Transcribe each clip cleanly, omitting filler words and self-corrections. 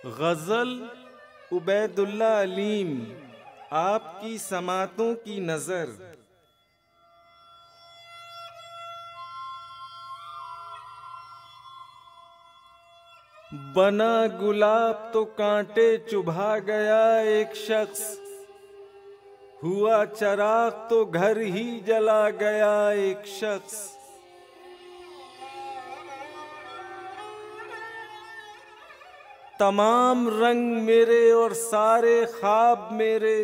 गज़ल उबैदुल्ला अलीम, आपकी समातों की नज़र। बना गुलाब तो कांटे चुभा गया एक शख्स, हुआ चराग तो घर ही जला गया एक शख्स। तमाम रंग मेरे और सारे ख्वाब मेरे,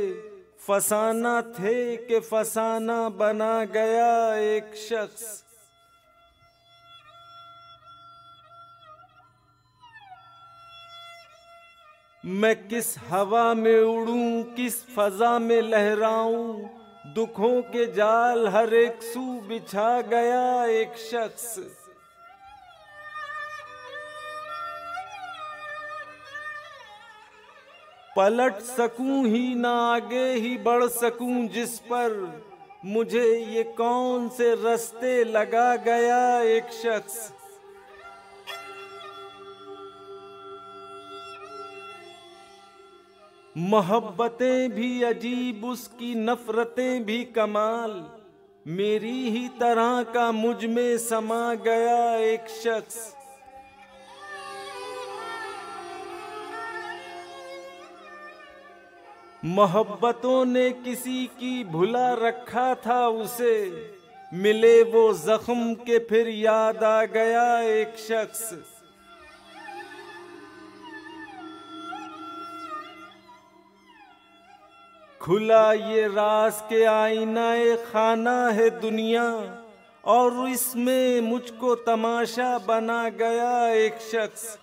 फसाना थे कि फसाना बना गया एक शख्स। मैं किस हवा में उड़ूं, किस फजा में लहराऊं, दुखों के जाल हर एक सू बिछा गया एक शख्स। पलट सकूं ही ना आगे ही बढ़ सकूं जिस पर, मुझे ये कौन से रास्ते लगा गया एक शख्स। मोहब्बतें भी अजीब उसकी नफरतें भी कमाल, मेरी ही तरह का मुझ में समा गया एक शख्स। मोहब्बतों ने किसी की भुला रखा था उसे, मिले वो जख्म के फिर याद आ गया एक शख्स। खुला ये राज के आईनाए खाना है दुनिया, और इसमें मुझको तमाशा बना गया एक शख्स।